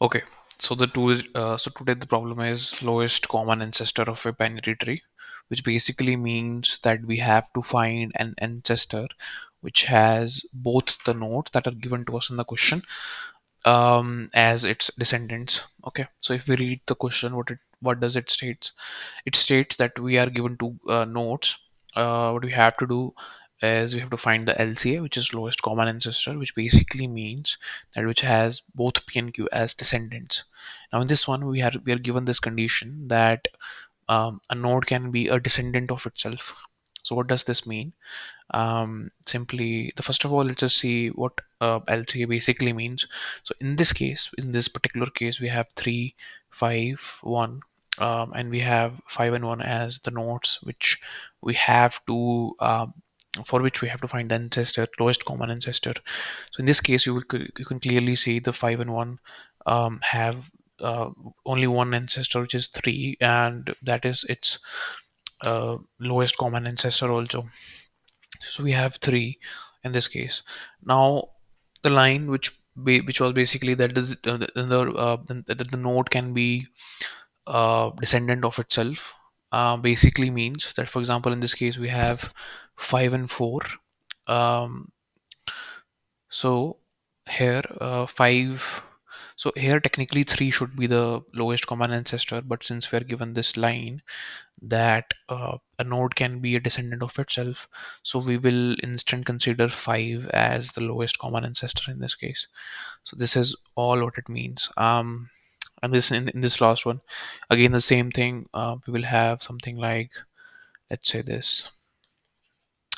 Okay, so so today the problem is lowest common ancestor of a binary tree, which basically means that we have to find an ancestor which has both the nodes that are given to us in the question as its descendants. Okay, so if we read the question, what does it states? It states that we are given two nodes. What we have to do is we have to find the LCA, which is lowest common ancestor, which basically means that which has both P and Q as descendants. Now in this one, we are given this condition that a node can be a descendant of itself. So what does this mean? Simply, the first of all, let's just see what LCA basically means. So in this case, in this particular case, we have 3, 5, 1, and we have 5 and 1 as the nodes which we have to for which we have to find the ancestor, lowest common ancestor. So in this case, you can clearly see the 5 and 1 have only one ancestor, which is 3, and that is its lowest common ancestor also. So we have 3 in this case. Now the line which was basically that the node can be descendant of itself, basically means that, for example, in this case we have 5 and 4. um, so here 5, so here technically 3 should be the lowest common ancestor, but since we're given this line that a node can be a descendant of itself, so we will instant consider 5 as the lowest common ancestor in this case. So this is all what it means. And this in this last one, again the same thing. We will have something like, let's say this.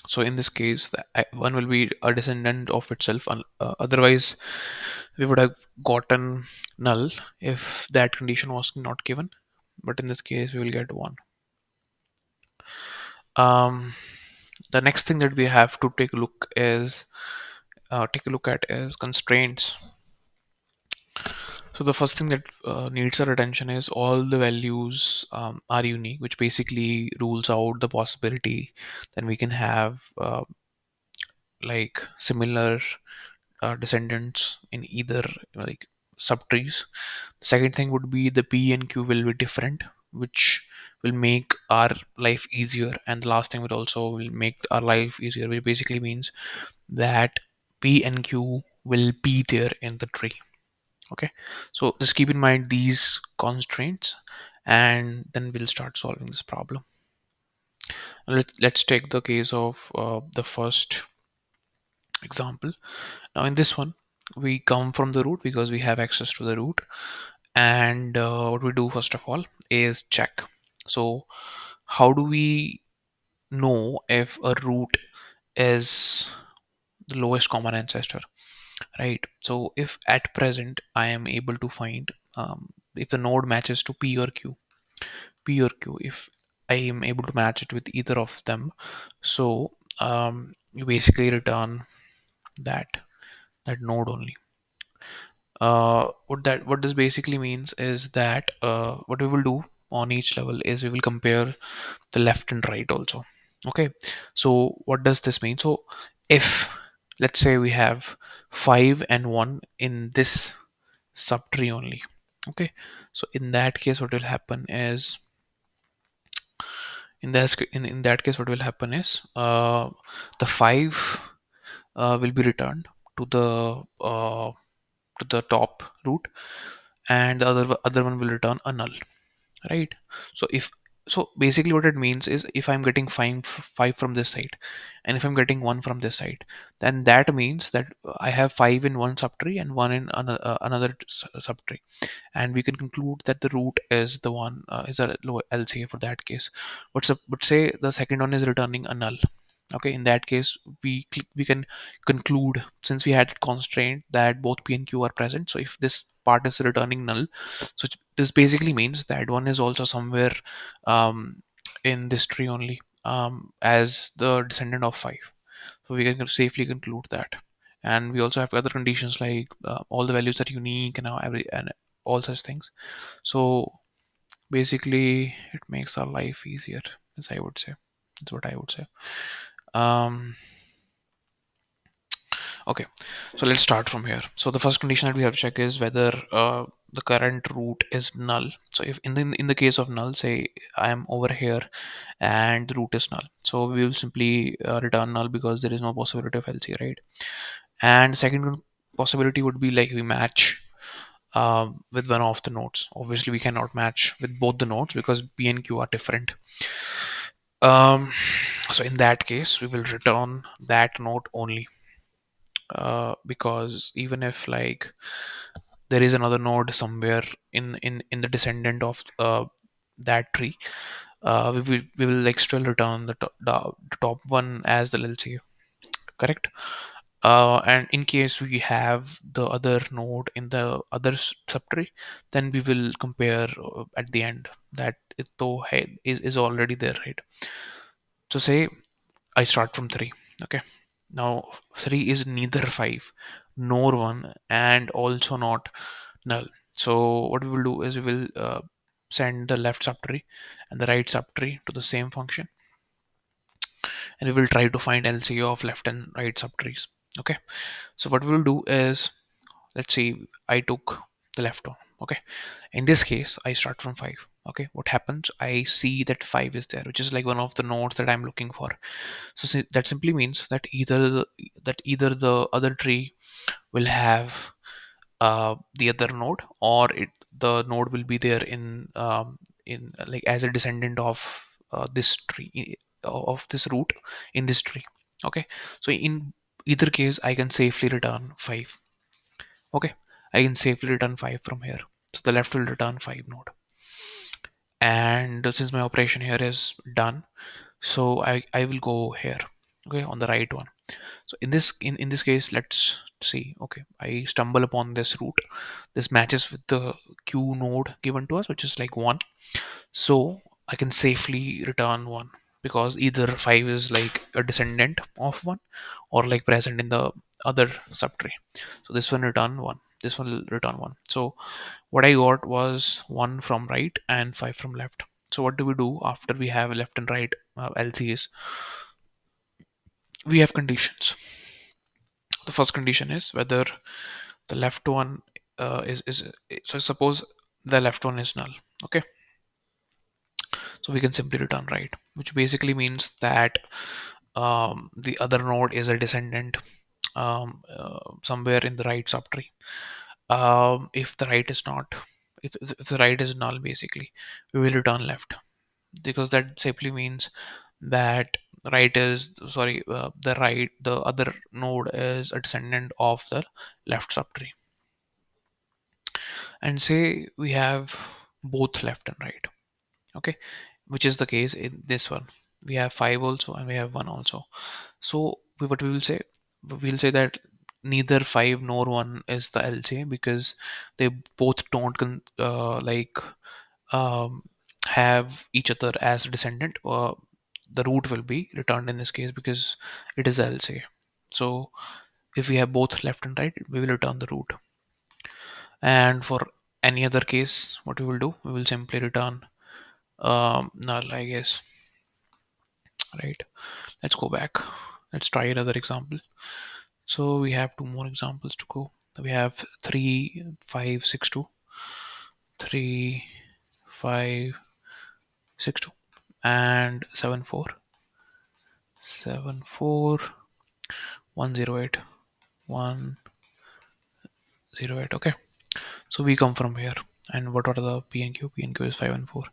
So in this case, one will be a descendant of itself. Otherwise, we would have gotten null if that condition was not given. But in this case, we will get one. Um, the next thing that we have to take a look at is constraints. So the first thing that needs our attention is all the values are unique, which basically rules out the possibility that we can have like similar descendants in either like subtrees. The second thing would be the P and Q will be different, which will make our life easier. And the last thing would also will make our life easier, which basically means that P and Q will be there in the tree. Okay, so just keep in mind these constraints, and then we'll start solving this problem. Let's take the case of the first example. Now in this one, we come from the root because we have access to the root, and what we do first of all is check. So how do we know if a root is the lowest common ancestor, right? So if at present I am able to find if the node matches to P or Q, if I am able to match it with either of them, so you basically return that node only. What this basically means is that what we will do on each level is we will compare the left and right also. Okay, so what does this mean? So if, let's say, we have 5 and 1 in this subtree only. Okay, so in that case what will happen is, in that case what will happen is the 5 will be returned to the top root, and the other one will return a null, right? So if, so basically what it means is if I'm getting 5 from this side, and if I'm getting 1 from this side, then that means that I have 5 in one subtree and 1 in another subtree, and we can conclude that the root is the one is a low LCA for that case. But say the second one is returning a null. Okay, in that case we can conclude, since we had constraint that both P and Q are present, so if this part is returning null, so this basically means that one is also somewhere in this tree only as the descendant of 5. So we can safely conclude that. And we also have other conditions like all the values are unique and all such things. So basically it makes our life easier, as I would say. That's what I would say. um, okay, so let's start from here. So the first condition that we have to check is whether the current route is null. So if in the case of null, say I am over here and the route is null, so we will simply return null because there is no possibility of LC, right? And second possibility would be like we match with one of the nodes. Obviously, we cannot match with both the nodes because P and Q are different. So in that case, we will return that node only, because even if like there is another node somewhere in the descendant of that tree, we will like still return the top one as the LCA, correct? And in case we have the other node in the other subtree, then we will compare at the end that it though hey, is already there, right? So say I start from 3. Okay. Now 3 is neither 5 nor 1 and also not null. So what we will do is we will send the left subtree and the right subtree to the same function, and we will try to find LCA of left and right subtrees. Okay. So what we will do is, let's see, I took the left one. Okay. In this case, I start from 5. Okay. What happens? I see that 5 is there, which is like one of the nodes that I'm looking for. So that simply means that either the other tree will have the other node, or the node will be there in like as a descendant of this tree, of this root in this tree. Okay, so in either case, I can safely return 5. Okay, I can safely return 5 from here. So the left will return 5 node, and since my operation here is done, so I will go here. Okay, on the right one. So in this case, let's see. Okay, I stumble upon this route. This matches with the q node given to us, which is like 1. So I can safely return 1 because either 5 is like a descendant of 1 or like present in the other subtree. So this one return 1. This one will return 1. So what I got was 1 from right and 5 from left. So what do we do after we have left and right LCs? We have conditions. The first condition is whether the left one is so suppose the left one is null. Okay, so we can simply return right, which basically means that the other node is a descendant somewhere in the right subtree. If the right is not, if the right is null, basically we will return left, because that simply means that right is sorry the other node is a descendant of the left subtree. And say we have both left and right. Okay, which is the case in this one. We have 5 also and we have 1 also. So what we will say, we'll say that neither 5 nor 1 is the LCA because they both don't um, have each other as a descendant. The root will be returned in this case because it is LCA. So if we have both left and right, we will return the root. And for any other case, what we will do, we will simply return null, I guess. Right. Let's go back. Let's try another example. So we have two more examples to go. We have 3 5 6 2, 3 5 6 2, and 7 4 7 4 1 0 8 1 0 8. Okay, so we come from here. And what are the P and Q? P and Q is 5 and 4.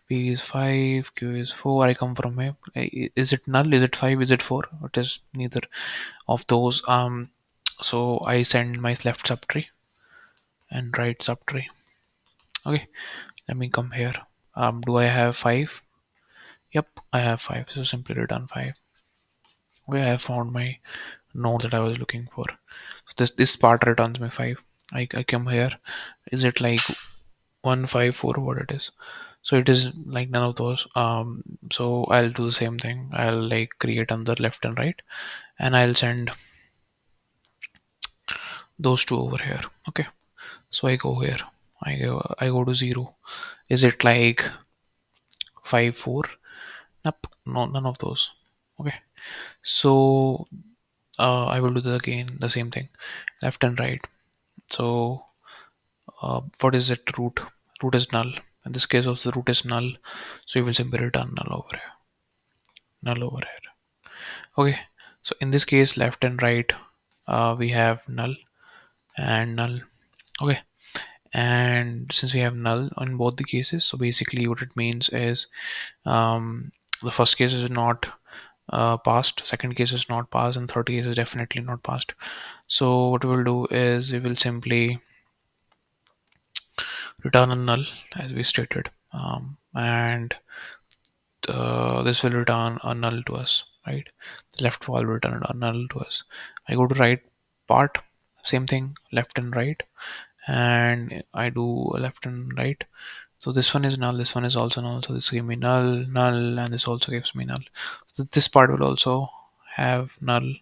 P is 5, Q is 4. I come from here. Is it null? Is it 5? Is it 4? It is neither of those. So I send my left subtree and right subtree. Okay, let me come here. Do I have 5? Yep, I have 5. So simply return 5. Okay, I have found my node that I was looking for. So this part returns me 5. I come here. Is it like 154? What it is? So it is like none of those. So I'll do the same thing. I'll like create another left and right, and I'll send those two over here. Okay, so I go here. I go to 0. Is it like 5 4? Nope, no, none of those. Okay, so I will do the again the same thing, left and right. So what is it? Root is null. In this case also the root is null, so you will simply return null over here, null over here. Okay, so in this case left and right, we have null and null. Okay, and since we have null in both the cases, so basically what it means is, the first case is not passed, second case is not passed, and third case is definitely not passed. So what we'll do is we will simply return a null as we stated, and this will return a null to us, right? The left wall will return a null to us. I go to right part, same thing, left and right, and I do left and right. So this one is null, this one is also null, so this gives me null, null, and this also gives me null. So this part will also have null,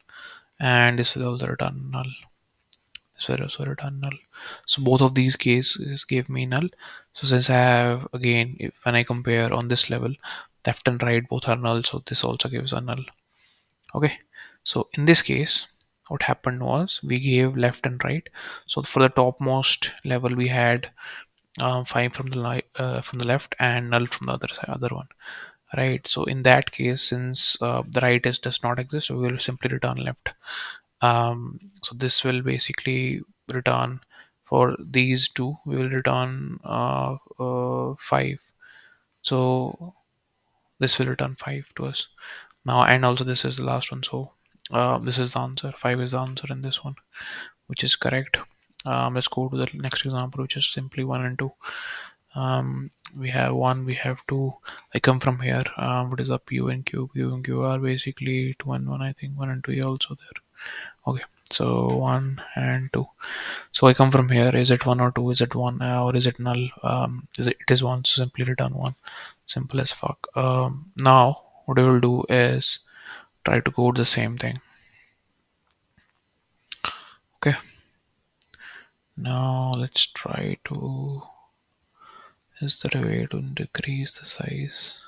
and this will also return null. This will also return null. So both of these cases gave me null. So since I have, again, when I compare on this level, left and right both are null, so this also gives a null. Okay, so in this case what happened was we gave left and right. So for the topmost level we had 5 from the left and null from the other one, right? So in that case, since the right is does not exist, so we will simply return left. So this will basically return, for these two we will return 5. So this will return 5 to us now, and also this is the last one. So this is the answer, 5 is the answer in this one, which is correct. Let's go to the next example, which is simply 1 and 2. We have 1, we have 2. I come from here. What is up? Q and Q are basically 2 and 1. I think 1 and 2 are also there. Okay, so 1 and 2. So I come from here. Is it 1 or 2? Is it 1 or is it null? It is 1, so simply return 1. Simple as fuck. Now what I will do is try to code the same thing. Okay, now let's try to, is there a way to decrease the size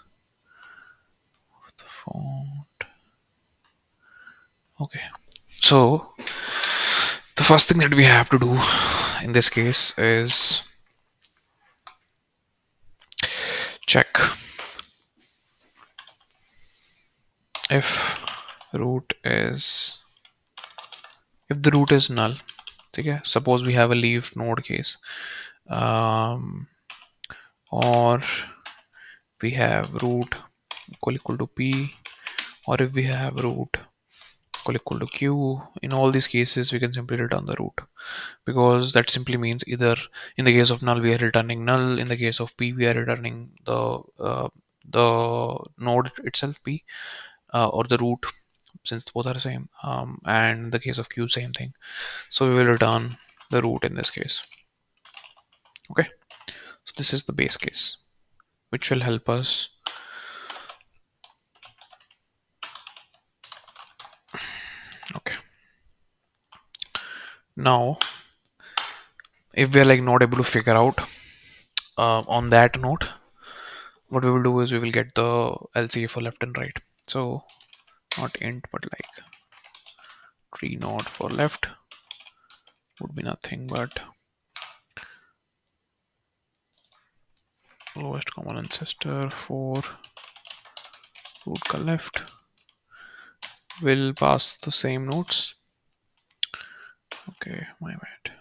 of the font? Okay, so the first thing that we have to do in this case is check if root is, if the root is null. Okay, suppose we have a leaf node case, um, or we have root equal to p, or if we have root equal to q. In all these cases we can simply return the root, because that simply means either in the case of null we are returning null, in the case of p we are returning the node itself p, or the root, since both are the same, and in the case of q same thing. So we will return the root in this case. Okay, so this is the base case which will help us. Okay, now if we are like not able to figure out on that note, what we will do is we will get the LCA for left and right. So not int but like tree node for left would be nothing but lowest common ancestor for root ka left will pass the same nodes. Okay, my bad.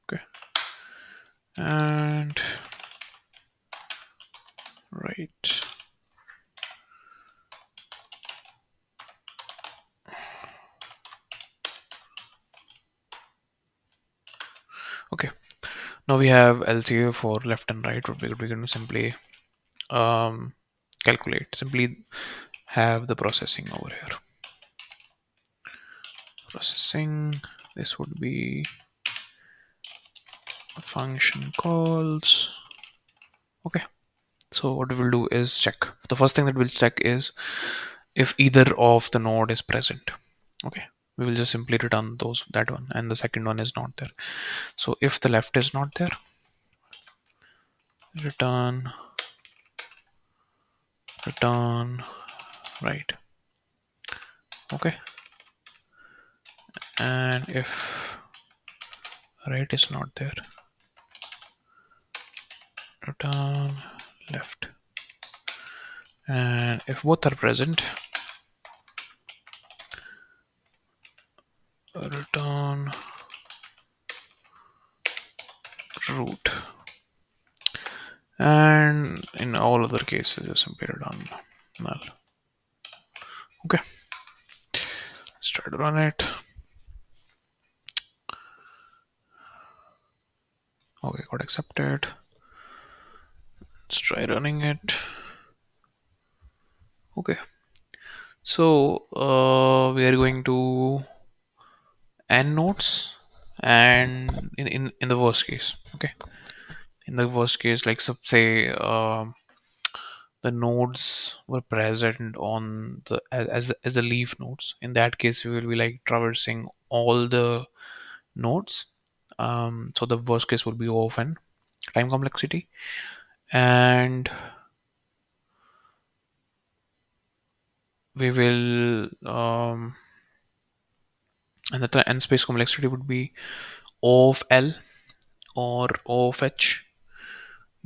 Okay, and right. Okay, now we have LCA for left and right. What we're going to simply calculate, simply have the processing over here. Processing, this would be function calls. Okay, so what we will do is check. The first thing that we'll check is if either of the node is present. Okay, we will just simply return that one, and the second one is not there. So if the left is not there, return right. Okay, and if Right is not there. Return left. And if both are present, return root. And in all other cases, just simply return null. Okay, let's try to run it. Okay, got accepted. Let's try running it. Okay, so we are going to n nodes, and in the worst case, okay, in the worst case, like say the nodes were present on the as the leaf nodes. In that case, we will be like traversing all the nodes. So the worst case would be O of n time complexity, and we will and the n space complexity would be O of L or O of H,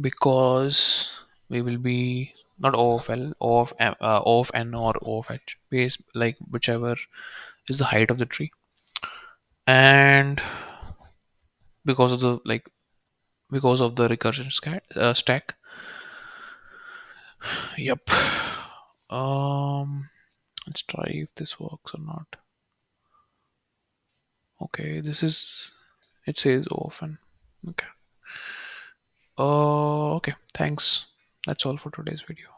because we will be not O of L, O of N or O of H, base like whichever is the height of the tree. And because of the like because of the recursion stack. Yep. Let's try if this works or not. Okay, this is, it says often. Okay. Okay, thanks. That's all for today's video.